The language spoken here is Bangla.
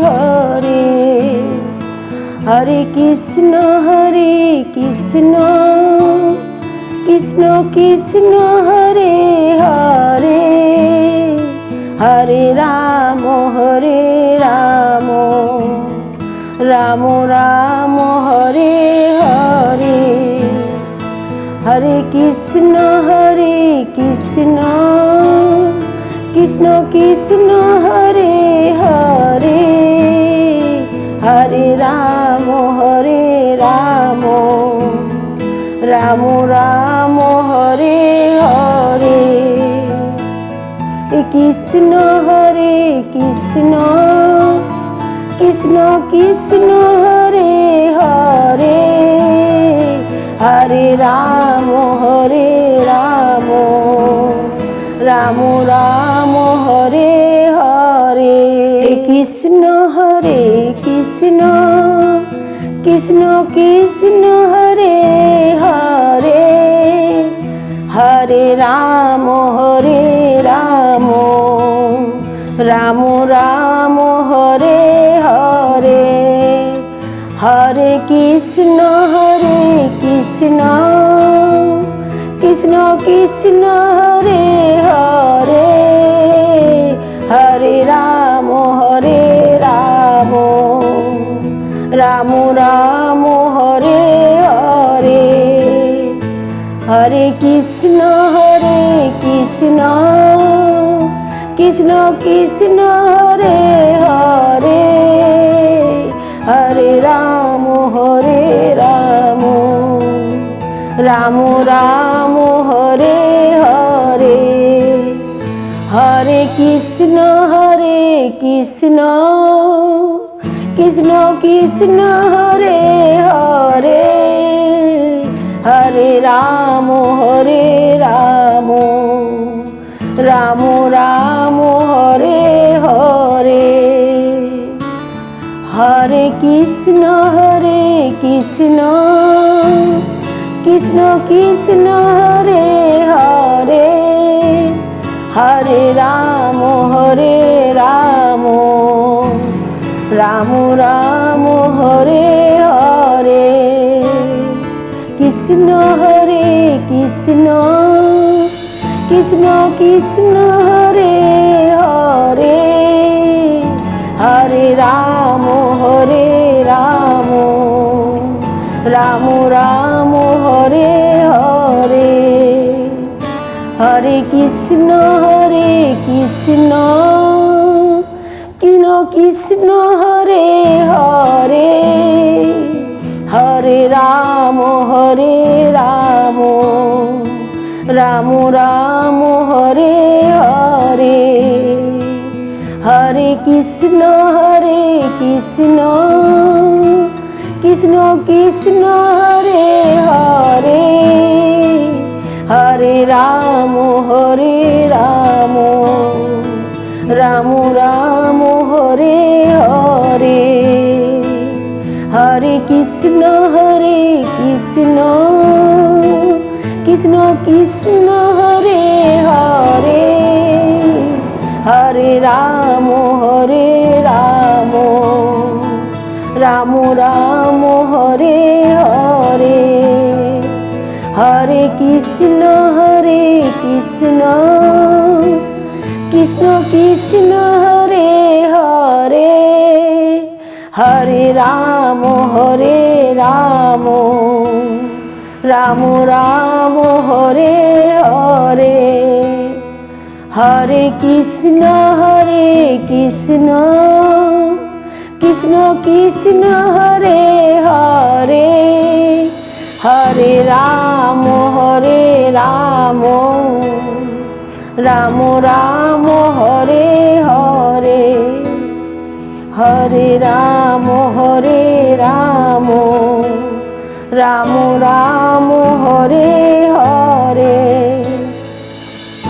হরে, হরে কৃষ্ণ কৃষ্ণ কৃষ্ণ হরে হরে, হরে রাম রাম রাম হরে হরে, হরে কৃষ্ণ কৃষ্ণ কৃষ্ণ হরে হরে, হরে রাম রাম রাম হরে হরে, কৃষ্ণ কৃষ্ণ কৃষ্ণ হরে হরে, হরে রাম রাম হরে হরে, কৃষ্ণ কৃষ্ণ কৃষ্ণ হরে হরে, হরে রাম রাম হরে হরে, হরে কৃষ্ণ কৃষ্ণ কৃষ্ণ হরে হরে, হরে রাম রাম হরে হরে, হরে কৃষ্ণ কৃষ্ণ কৃষ্ণ হরে হরে, হরে রাম রাম হরে হরে, হরে কৃষ্ণ কৃষ্ণ কৃষ্ণ হরে হরে, হরে রাম রাম হরে হরে, হরে কৃষ্ণ কৃষ্ণ কৃষ্ণ হরে হরে, হরে রাম রাম হরে হরে, কৃষ্ণ কৃষ্ণ কৃষ্ণ হরে হরে, হরে রাম রাম হরে হরে, হরে কৃষ্ণ কৃষ্ণ কৃষ্ণ হরে হরে, হরে রাম রাম হরে হরে, হরে কৃষ্ণ কৃষ্ণ কৃষ্ণ হরে হরে, হরে রাম রাম হরে হরে, হরে কৃষ্ণ কৃষ্ণ কৃষ্ণ হরে হরে, হরে রাম রাম হরে হরে, হরে কৃষ্ণ কৃষ্ণ কৃষ্ণ হরে হরে, হরে রাম রাম হরে হরে, হরে কৃষ্ণ কৃষ্ণ কৃষ্ণ হরে হরে, হরে রাম রাম হরে হরে, হরে রাম রাম হরে হরে।